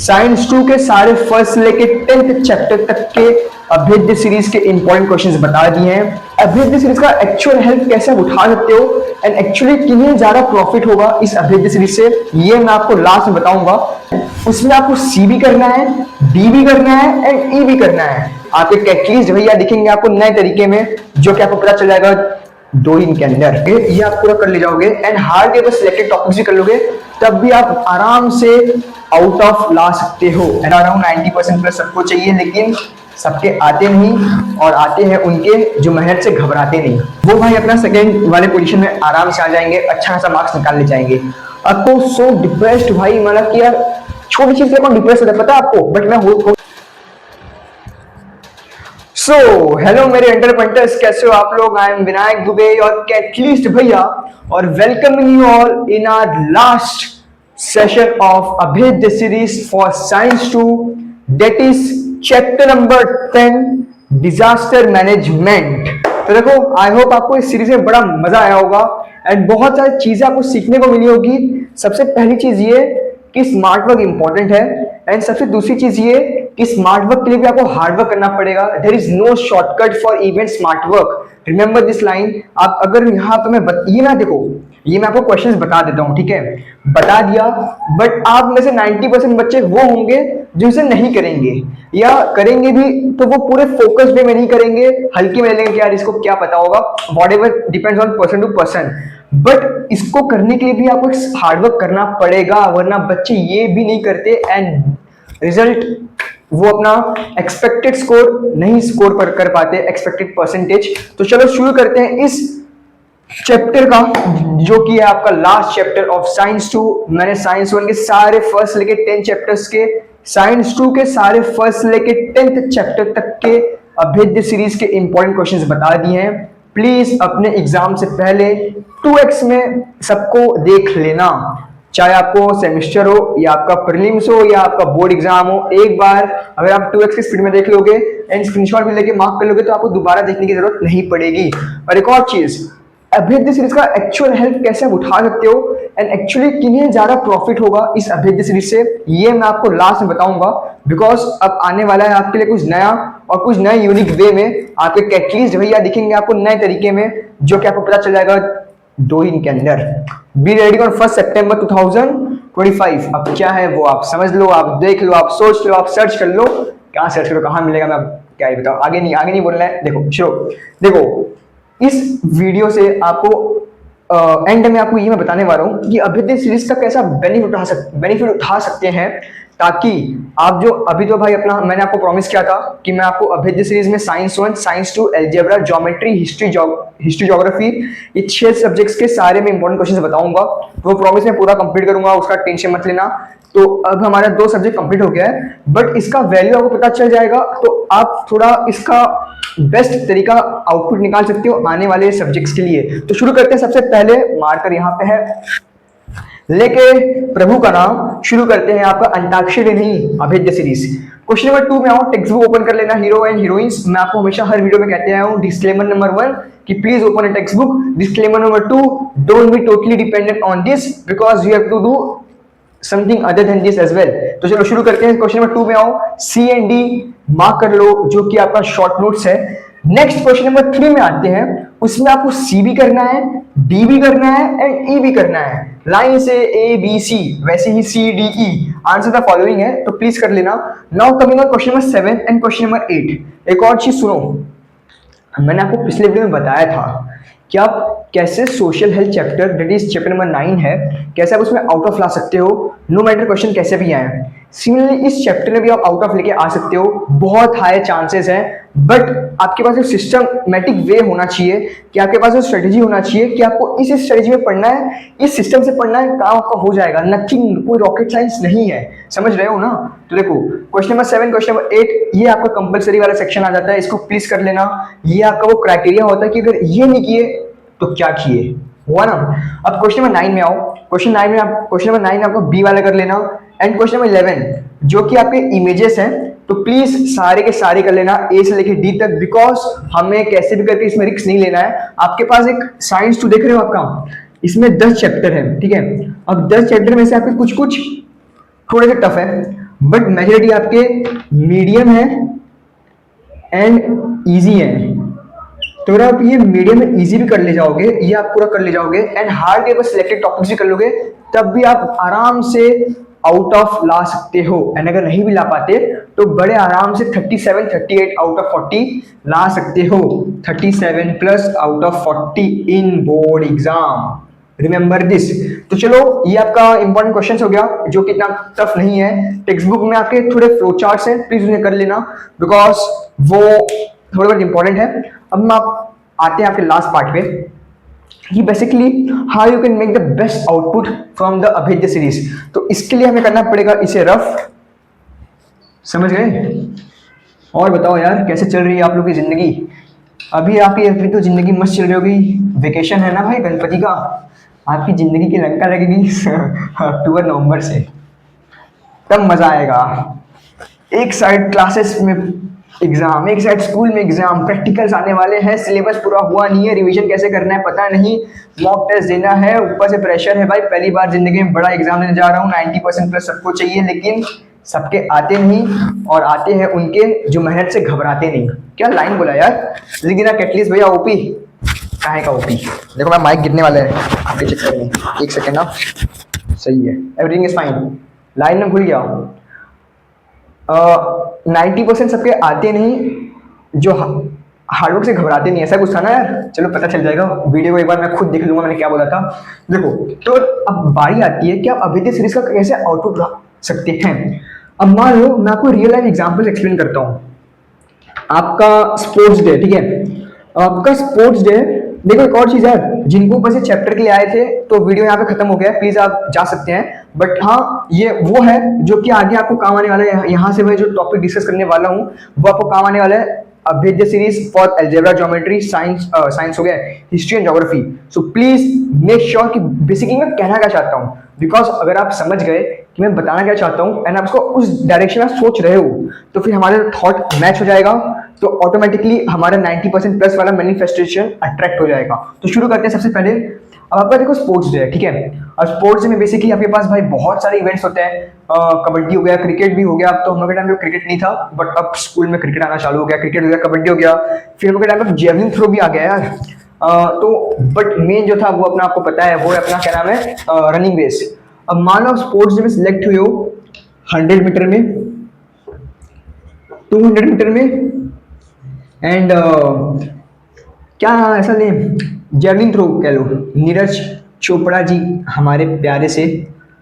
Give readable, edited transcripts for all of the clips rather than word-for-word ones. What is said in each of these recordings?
Science 2 के सारे first लेके 10th चैप्टर तक के अभेद्य सीरीज के इंपॉर्टेंट क्वेश्चंस बता दिए हैं। अभेद्य सीरीज का एक्चुअल हेल्प कैसे आप उठा सकते हो एंड एक्चुअली किन्हें ज्यादा प्रॉफिट होगा इस अभेद्य सीरीज से, ये मैं आपको लास्ट में बताऊंगा। उसमें आपको सी भी करना है, डी भी करना है एंड ई भी करना है। आपके कैटलिस्ट भैया दिखेंगे आपको नए तरीके में, जो कि आपको पता चल जाएगा 2 दिन के अंदर। ये आप पूरा कर ले जाओगे and hard paper selected topics भी कर लोगे, तब भी आप आराम से आउट ऑफ ला सकते हो। एंड अराउंड 90% प्लस सबको चाहिए, लेकिन सबके आते नहीं, और आते हैं उनके जो मेहनत से घबराते नहीं। वो भाई अपना सेकंड वाले पोजीशन में आराम से आ जाएंगे, अच्छा खासा मार्क्स निकाल ले जाएंगे। आपको सो डिप्रेस्ड भाई, मतलब कि यार छोटी चीज से डिप्रेस होता है, पता है आपको, बट मैं हो सो हेलो मेरे एंटरप्रेन्योर्स, कैसे हो आप लोग। आई एम विनायक दुबे और कैटलिस्ट भैया, और welcoming you all in our last session of Abhedya series for science 2, that is chapter number 10 disaster management. तो देखो, आई होप आपको इस सीरीज में बड़ा मजा आया होगा एंड बहुत सारी चीजें आपको सीखने को मिली होगी। सबसे पहली चीज ये कि स्मार्ट वर्क इंपॉर्टेंट है, एंड सबसे दूसरी चीज ये कि स्मार्ट वर्क के लिए भी आपको हार्ड वर्क करना पड़ेगा। There is no shortcut for even smart work, remember this line. आप अगर यहाँ पे ये ना देखो, ये मैं आपको क्वेश्चंस बता देता हूँ, ठीक है, बता दिया, बट आप में से 90% बच्चे वो होंगे जो इसे नहीं करेंगे, या करेंगे भी तो वो पूरे फोकस वे में नहीं करेंगे, हल्के में लेंगे कि यार इसको क्या पता होगा, whatever depends on person to person. But इसको करने के लिए भी आपको हार्डवर्क करना पड़ेगा, वरना बच्चे ये भी नहीं करते एंड रिजल्ट वो अपना एक्सपेक्टेड स्कोर नहीं स्कोर कर पाते, एक्सपेक्टेड परसेंटेज। तो चलो शुरू करते हैं इस चैप्टर का, जो कि है आपका लास्ट चैप्टर ऑफ साइंस 2। मैंने साइंस 1 के सारे फर्स्ट लेके 10 चैप्टर्स के, साइंस 2 के सारे फर्स्ट लेके 10th चैप्टर तक के अभेद्य सीरीज के इंपॉर्टेंट क्वेश्चंस बता दिए हैं। प्लीज अपने एग्जाम से पहले 2x में सबको देख लेना, चाहे आपको सेमेस्टर हो या आपका प्रीलिम्स हो या आपका बोर्ड एग्जाम हो। एक बार अगर आप 2x की स्पीड में देख लोगे एंड स्क्रीनशॉट भी लेके मार्क कर लोगे तो आपको दोबारा देखने की जरूरत नहीं पड़ेगी। और एक और चीज, अभेद्य सीरीज का एक्चुअल हेल्प कैसे आप उठा सकते हो एंड एक्चुअली किन्हें ज्यादा प्रॉफिट होगा इस अभेद्य सीरीज से, ये मैं आपको लास्ट में बताऊंगा। बिकॉज अब आने वाला है आपके लिए कुछ नया और कुछ नए यूनिक वे में। आपके कैटलिस्ट भैया दिखेंगे आपको नए तरीके में, जो कि आपको पता चल जाएगा 2 दिन के अंदर। बी रेडी ऑन 1 सितंबर 2025। अब क्या है वो आप समझ लो, आप देख लो, आप सोच लो, आप सर्च कर लो। कहाँ सर्च करो, कहाँ मिलेगा, मैं क्या ही बताऊं, आगे नहीं बोलना है। देखो चलो, देखो इस वीडियो से आपको एंड में आपको ये मैं बताने वाला हूँ कि अभेद्य सीरीज का कैसा बेनिफिट उठा सकते हैं, ताकि आप जो अभी तो भाई अपना मैंने आपको प्रॉमिस किया था कि मैं आपको अभेद्य सीरीज में science 1, science 2, algebra, geometry, history geography, ये 6 सब्जेक्ट्स के सारे में इंपॉर्टेंट क्वेश्चंस बताऊंगा। वो प्रॉमिस मैं पूरा कंप्लीट करूंगा, उसका टेंशन मत लेना। तो अब हमारा 2 सब्जेक्ट कंप्लीट हो गया है, बट इसका वैल्यू आपको पता चल जाएगा, तो आप थोड़ा इसका बेस्ट तरीका आउटपुट निकाल सकते हो आने वाले सब्जेक्ट्स के लिए। तो शुरू करते हैं। सबसे पहले मार्कर यहाँ पे है, लेके प्रभु का नाम शुरू करते हैं आपका अंताक्षरी नहीं अभेद्य सीरीज। क्वेश्चन नंबर 2 में आओ, टेक्स्ट बुक ओपन कर लेना, हीरो एंड हीरोइंस। मैं आपको हमेशा हर वीडियो में कहते आया हूँ, डिस्क्लेमर नंबर 1 कि please open a text book. Disclaimer number 2, don't be totally dependent on this because you have to do something other than this as well. तो चलो शुरू करते हैं। क्वेश्चन नंबर 2 में आओ, सी एंड डी मार्क कर लो, जो कि आपका शॉर्ट नोट्स है। नेक्स्ट क्वेश्चन नंबर 3 में आते हैं, उसमें आपको सी भी करना है, डी भी करना है एंड ई भी करना है। लाइन से ए बी सी, वैसे ही C D E answer the following है, तो प्लीज कर लेना। Now coming on question number 7 and question number 8। एक और चीज सुनो, मैंने आपको पिछले वीडियो में बताया था कि आप कैसे social health chapter, that is chapter number 9 है, कैसे आप उसमें आउट ऑफ ला सकते हो, नो मैटर क्वेश्चन कैसे भी आए। सिमिलरली इस चैप्टर में भी आप आउट ऑफ लेके आ सकते हो, बहुत हाई चांसेस है, बट आपके पास एक सिस्टमैटिक वे होना चाहिए, कि आपके पास एक स्ट्रेटेजी होना चाहिए कि आपको इस स्ट्रेटेजी में पढ़ना है, इस सिस्टम से पढ़ना है, काम आपका हो जाएगा। नथिंग, कोई रॉकेट साइंस नहीं है, समझ रहे हो ना। तो देखो क्वेश्चन नंबर 7, क्वेश्चन नंबर 8, ये आपका कंपलसरी वाला सेक्शन आ जाता है, इसको प्लीज कर लेना। ये आपका वो क्राइटेरिया होता है कि अगर ये नहीं किए तो क्या किए, हुआ ना। अब क्वेश्चन नंबर 9 में आओ, क्वेश्चन नंबर 9 आपको बी वाला कर लेना। एंड क्वेश्चन नंबर 11 जो कि आपके इमेजेस हैं, तो प्लीज सारे के सारे कर लेना, ए से लेके डी तक, बिकॉज हमें कैसे भी करके इसमें रिस्क नहीं लेना है। आपके पास एक साइंस 2 देख रहे हो आपका, इसमें 10 चैप्टर है, ठीक है। अब 10 चैप्टर में से आपके कुछ थोड़े से टफ है, बट मेजॉरिटी आपके मीडियम है एंड इजी है। तो अगर आप ये मीडियम में इजी भी कर ले जाओगे, ये आप पूरा कर ले जाओगे एंड हार्ड के बस सिलेक्टेड टॉपिक्स भी कर लोगे, तब भी आप आराम से आउट ऑफ ला सकते हो। एंड अगर नहीं भी ला पाते तो बड़े आराम से 37 38 आउट ऑफ 40 ला सकते हो। 37 plus out of 40 in board exam, remember this. तो चलो ये आपका इंपॉर्टेंट क्वेश्चन हो गया जो कि इतना टफ नहीं है। टेक्स्ट बुक में आपके थोड़े फ्लो चार्ट्स हैं, प्लीज उन्हें कर लेना बिकॉज वो थोड़े बहुत इंपॉर्टेंट है। अब हम आप आते हैं आपके लास्ट पार्ट पे कि basically how you can make the best output from the अभेद्य सीरीज। तो इसके लिए हमें करना पड़ेगा इसे रफ, समझ गए। और बताओ यार कैसे चल रही है आप लोग की जिंदगी। अभी तो जिंदगी मस्त चल रही होगी, वेकेशन है ना भाई गणपति का, आपकी जिंदगी की लंका लगेगी अक्टूबर नवंबर से, तब मजा आएगा। एक साइड क्लासेस में एग्जाम, एक साइड स्कूल में एग्जाम, प्रैक्टिकल्स आने वाले हैं, सिलेबस पूरा हुआ नहीं है, रिवीजन कैसे करना है पता नहीं, मॉक टेस्ट देना है, ऊपर से प्रेशर है भाई, पहली बार जिंदगी में बड़ा एग्जाम देने जा रहा हूँ, 90% प्लस सबको चाहिए, लेकिन सबके आते नहीं, और आते हैं उनके जो मेहनत से घबराते नहीं। क्या लाइन बोला यार, लेकिन कैटलिस्ट भैया ओपी कहाँ का ओपी। देखो मैं माइक गिरने वाला है आपके चक्कर में, एक सेकेंड ना, सही है, एवरीथिंग इज फाइन। लाइन में भूल गया 90% सबके आते नहीं, जो हार्डवर्क से घबराते नहीं, ऐसा कुछ था ना यार। चलो पता चल जाएगा, वीडियो को एक बार मैं खुद देख लूंगा मैंने क्या बोला था। देखो तो अब बारी आती है कि आप अभेद्य सीरीज का कैसे आउटपुट ला सकते हैं। अब मान लो मैं आपको रियल लाइफ एग्जांपल एक्सप्लेन करता हूँ। आपका स्पोर्ट्स डे, ठीक है, आपका स्पोर्ट्स डे। देखो एक और चीज यार, जिनको बस ये चैप्टर के लिए आए थे तो वीडियो यहाँ पे खत्म हो गया, प्लीज आप जा सकते हैं। बट हाँ ये वो है जो कि आगे आपको काम आने वाला है। यहाँ से मैं जो टॉपिक डिस्कस करने वाला हूँ वो आपको काम आने वाला है। अभेद्य series for algebra, geometry, science हो गया, history and geography. So please make sure कि बेसिकली मैं कहना क्या चाहता हूँ, बिकॉज अगर आप समझ गए कि मैं बताना क्या चाहता हूँ एंड आप उसको उस डायरेक्शन में सोच रहे हो, तो फिर हमारे थॉट मैच हो जाएगा, तो ऑटोमेटिकली हमारा 90% प्लस वाला मैनिफेस्टेशन अट्रैक्ट हो जाएगा। तो शुरू करते हैं सबसे पहले। अब आपका देखो स्पोर्ट्स डे है, ठीक है, और स्पोर्ट्स में बेसिकली आपके पास भाई बहुत सारे इवेंट्स होते हैं। कबड्डी हो गया, क्रिकेट भी हो गया। अब तो हम लोग के टाइम पे क्रिकेट नहीं था, बट अब स्कूल में क्रिकेट आना चालू हो गया, क्रिकेट हो गया, कबड्डी हो गया, फिर हम लोग के टाइम पे जेवलिन थ्रो भी आ गया यार। तो बट मेन जो था वो अपना आपको पता है, वो अपना क्या नाम है, रनिंग रेस। अब मान लो आप स्पोर्ट्स डे में सिलेक्ट हुए हो 100 मीटर में, 200 मीटर में, एंड क्या ऐसा नेम, जेवलिन थ्रो कह लो, नीरज चोपड़ा जी हमारे प्यारे से,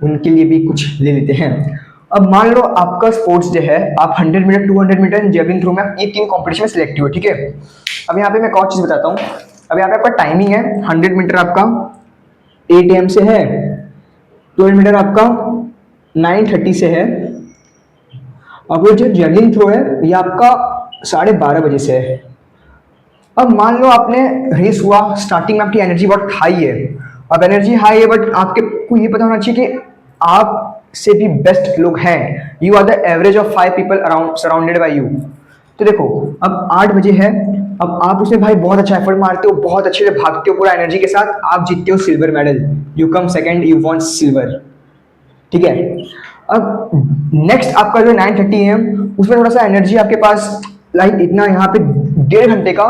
उनके लिए भी कुछ ले लेते हैं। अब मान लो आपका स्पोर्ट्स डे है, आप 100 मीटर, 200 मीटर, जेवलिन थ्रो में ये 3 कॉम्पिटिशन में सिलेक्ट हुए, ठीक है। अब यहाँ पे मैं एक और चीज बताता हूँ। अब यहाँ पे आपका टाइमिंग है, 100 मीटर आपका 8 AM से है, 200 मीटर आपका 9:30 से है, अब जो जेवलिन थ्रो है ये आपका 12:30 बजे से है। अब मान लो आपने रेस हुआ, स्टार्टिंग में आपकी एनर्जी बहुत हाई है। अब एनर्जी हाई है बट आपके को ये पता होना चाहिए कि आप से भी बेस्ट लोग हैं, you are the average of 5 people around surrounded by you. तो देखो अब 8 बजे है, अब आप उसमें भाई बहुत अच्छा एफर्ट मारते हो, बहुत अच्छे से भागते हो पूरा एनर्जी के साथ, आप जीतते हो silver medal, you come second, you want silver, ठीक है। अब नेक्स्ट आपका जो 9:30 AM, उसमें थोड़ा सा एनर्जी आपके पास लाइक इतना यहाँ पे 1.5 घंटे का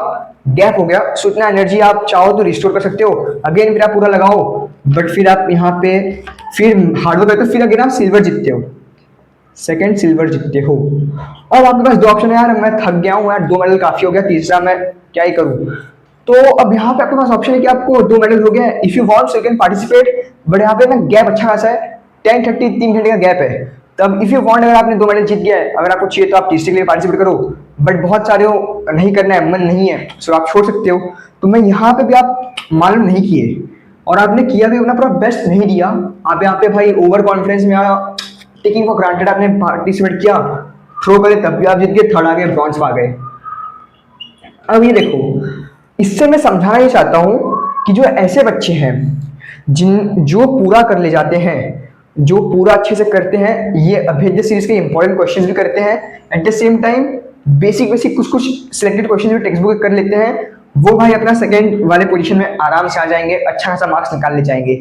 गैप हो गया, सो इतना एनर्जी आप चाहो तो रिस्टोर कर सकते हो, अगेन फिर आप पूरा लगाओ, बट फिर आप यहाँ पे फिर हार्डवर्क करते हो, फिर अगेन आप सिल्वर जीतते हो, सेकंड सिल्वर जीतते हो। अब आपके पास 2 ऑप्शन है, यार मैं थक गया हूँ यार, 2 मेडल काफी हो गया, तीसरा मैं क्या ही करूँ। तो अब यहाँ पे आपके पास ऑप्शन है कि आपको 2 मेडल हो गया, if you want so you can participate, but यहाँ पे ना गैप अच्छा खासा है, 10:30 3 घंटे का गैप है। तब इफ यू वांट, अगर आपने 2 मेडल जीत गया है, अगर आपको चाहिए तो आप तीसरे के लिए पार्टिसिपेट करो, बट बहुत सारे हो नहीं करना है, मन नहीं है, सो आप छोड़ सकते हो। तो मैं यहाँ पे भी आप मालूम नहीं किए और आपने किया भी अपना पूरा बेस्ट नहीं दिया, आप यहाँ पे भाई ओवर कॉन्फिडेंस में टेकिंग फॉर ग्रांटेड आपने पार्टिसिपेट किया, थ्रो करे तब भी आप जीत गए, थर्ड आ गए, ब्रॉन्ज पा गए। अब ये देखो, इससे मैं समझाना ये चाहता हूँ कि जो ऐसे बच्चे हैं जो पूरा कर ले जाते हैं, जो पूरा अच्छे से करते हैं, ये अभेद्य सीरीज के इंपॉर्टेंट क्वेश्चंस भी करते हैं, at the same time basic कुछ सिलेक्टेड क्वेश्चंस भी टेक्स्ट बुक कर लेते हैं, वो भाई अपना सेकंड वाले पोजीशन में आराम से आ जाएंगे, अच्छा खासा मार्क्स निकाल ले जाएंगे।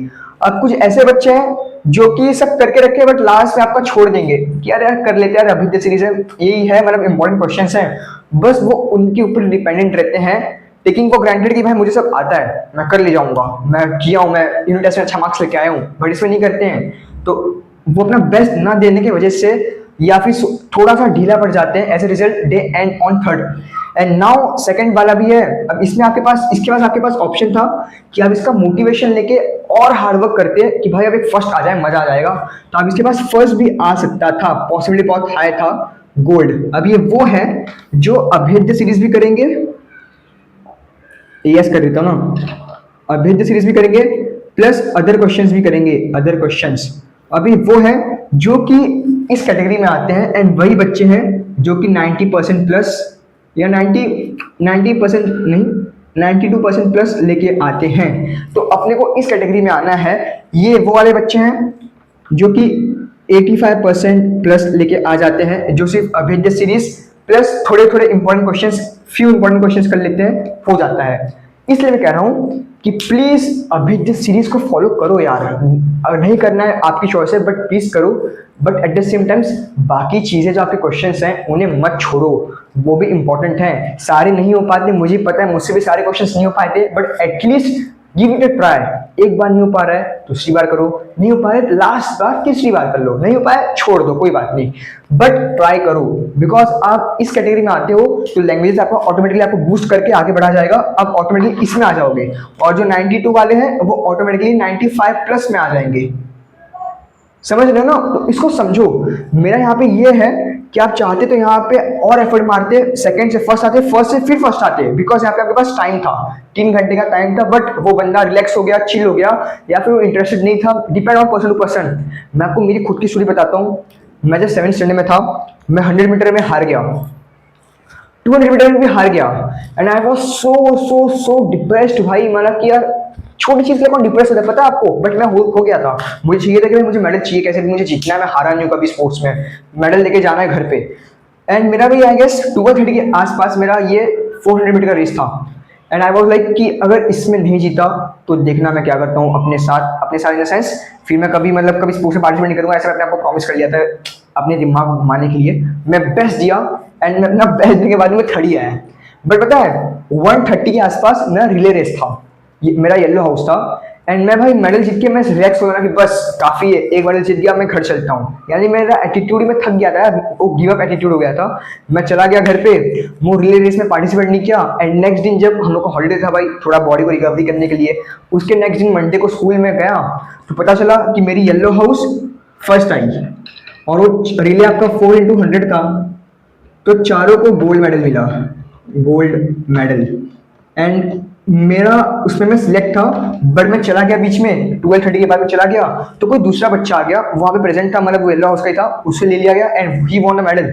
अब कुछ ऐसे बच्चे हैं जो कि सब करके रखे बट लास्ट में आपका छोड़ देंगे कि यार यार कर लेते हैं यार, अभी सीरीज है, यही है, मतलब इंपॉर्टेंट क्वेश्चंस हैं, बस वो उनके ऊपर डिपेंडेंट रहते हैं, टेकिंग फॉर ग्रांटेड कि भाई मुझे सब आता है, मैं कर ले जाऊंगा, मैं किया हूँ, मैं यूनिट टेस्ट में अच्छा मार्क्स लेके आया हूँ, बट इसमें नहीं करते हैं। तो वो अपना बेस्ट ना देने की वजह से या फिर थोड़ा सा ढीला पड़ जाते हैं, as a result they end on third. And now second वाला भी है। अब इसमें आपके पास, इसके बाद आपके पास ऑप्शन था कि आप इसका मोटिवेशन लेके और हार्डवर्क करते हैं कि भाई अब एक फर्स्ट आ जाए, मजा आ जाएगा, तो आप इसके पास फर्स्ट भी आ सकता था, पॉसिबिलिटी बहुत हाई था, गोल्ड। अब ये वो है जो अभेद्य सीरीज भी करेंगे, यस कर देता हूं ना, अभेद्य सीरीज भी करेंगे प्लस अदर क्वेश्चंस भी करेंगे, अदर क्वेश्चंस। अभी वो है जो कि इस कैटेगरी में आते हैं, एंड वही बच्चे हैं जो कि 90% प्लस या 90% नहीं 92% प्लस लेके आते हैं। तो अपने को इस कैटेगरी में आना है। ये वो वाले बच्चे हैं जो कि 85% प्लस लेके आ जाते हैं, जो सिर्फ अभेद्य सीरीज प्लस थोड़े थोड़े important questions, few important questions कर लेते हैं, हो जाता है। इसलिए मैं कह रहा हूं कि प्लीज अभेद्य सीरीज को फॉलो करो यार, अगर नहीं करना है आपकी चॉइस है, बट प्लीज करो। But at the same times बाकी चीजें जो आपके क्वेश्चंस हैं उन्हें मत छोड़ो, वो भी इंपॉर्टेंट हैं। सारे नहीं हो पाते, मुझे पता है, मुझसे भी सारे क्वेश्चंस नहीं हो पाते, but at least give it A try. एक बार नहीं हो पा रहा है दूसरी बार करो, नहीं हो पा रहा है लास्ट बार तीसरी बार कर लो, नहीं हो पाया छोड़ दो, कोई बात नहीं, बट ट्राई करो। बिकॉज आप इस कैटेगरी में आते हो तो लैंग्वेज आपको ऑटोमेटिकली आपको बूस्ट करके आगे बढ़ा जाएगा, आप ऑटोमेटिकली इसमें आ जाओगे, और जो 92 वाले हैं वो ऑटोमेटिकली 95 प्लस में आ जाएंगे। समझ रहे हो ना? तो इसको समझो। मेरा यहाँ पे ये है कि आप चाहते तो यहाँ पे और एफर्ट मारते, सेकंड से फर्स्ट आते, फर्स्ट से फिर फर्स्ट आते, बिकॉज यहाँ पे आपके पास टाइम था, 3 घंटे का टाइम था, बट वो बंदा रिलैक्स हो गया, चिल हो गया, या फिर वो इंटरेस्टेड नहीं था, depend on person to person. मैं आपको मेरी खुद की स्टोरी बताता हूँ। मैं जब 7th स्टैंडर्ड में था, मैं 100 मीटर में हार गया, 200 मीटर में भी हार गया, and I was so depressed भाई। मतलब कि यार छोटी चीज के लिए कौन डिप्रेस होता है पता है आपको, बट मैं हो गया था। मुझे चाहिए था कि मुझे मेडल चाहिए, कैसे भी मुझे जीतना है, मैं हारा नहीं हूँ कभी स्पोर्ट्स में, मेडल लेके जाना है घर पे। एंड मेरा भी आई गेस 12:30 के आसपास मेरा ये 400 मीटर का रेस था, एंड आई वॉज लाइक कि अगर इसमें नहीं जीता तो देखना मैं क्या करता हूँ अपने साथ इन द सेंस, फिर मैं कभी कभी स्पोर्ट्स में पार्टिसिपेट नहीं करूँगा, ऐसा मैंने आपको प्रॉमिस कर लिया था अपने दिमाग को घुमाने के लिए। मैं बेस्ट दिया, एंड मैं अपना बेस्ट देने के बाद में 30 आया। बट पता है 1:30 के आसपास मेरा रिले रेस था, मेरा येलो हाउस था, एंड मैं भाई मेडल जीत के मैं रिलैक्स हो गया कि बस काफी है, एक मेडल जीत गया, मैं घर चलता हूँ। यानी मेरा एटीट्यूड में थक गया था, वो गिव अप एटीट्यूड हो गया था, मैं चला गया घर पे, वो रिले रेस में पार्टिसिपेट नहीं किया। एंड नेक्स्ट दिन जब हम लोग को हॉलीडे था भाई, थोड़ा बॉडी को रिकवरी करने के लिए, उसके नेक्स्ट दिन मंडे को स्कूल में गया तो पता चला कि मेरी येलो हाउस फर्स्ट आई, और वो रिले आपका 4x100 था, तो चारों को गोल्ड मेडल मिला, गोल्ड मेडल। एंड मेरा उसमें मैं सिलेक्ट था, बट मैं चला गया बीच में, 12:30 के बाद में चला गया, तो कोई दूसरा बच्चा आ गया वहां पे प्रेजेंट था, मतलब वो येलो हाउस का ही था, उससे ले लिया गया, and he won the medal.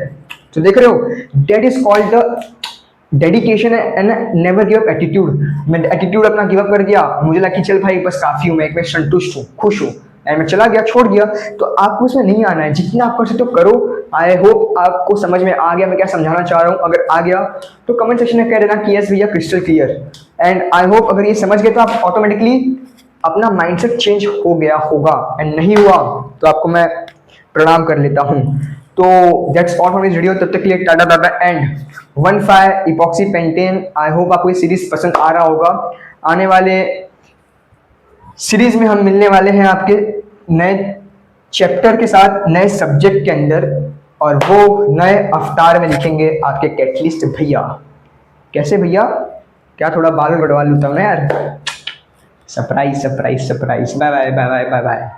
तो देख रहे हो, that is called the dedication and never give up attitude. मैं एटीट्यूड अपना गिव अप कर दिया, मुझे लगा कि चल भाई बस काफी हूँ, मैं संतुष्ट हूँ, खुश हूँ, एंड मैं चला गया, छोड़ दिया। तो आपको इसमें नहीं आना है, जितना आप कर सकते हो करो। आई होप आपको समझ में आ गया मैं क्या समझाना चाह रहा हूँ। अगर आ गया तो कमेंट सेक्शन में कह देना कि यस भैया crystal clear. And I hope अगर ये समझ गए तो आप ऑटोमेटिकली अपना माइंडसेट चेंज हो गया होगा, एंड नहीं हुआ तो आपको मैं प्रणाम कर लेता हूँ। तो that's all for this video, तब तक के लिए tata bye bye and 1,5 epoxy pentane. I hope आपको ये सीरीज पसंद आ रहा होगा। आने वाले सीरीज में हम मिलने वाले हैं आपके नए चैप्टर के साथ, नए सब्जेक्ट के अंदर, और वो नए अवतार में लिखेंगे आपके कैटलिस्ट भैया। कैसे भैया? क्या थोड़ा बाल बढ़वा लूटा हूं ना यार। Surprise surprise surprise. Bye bye bye bye bye bye.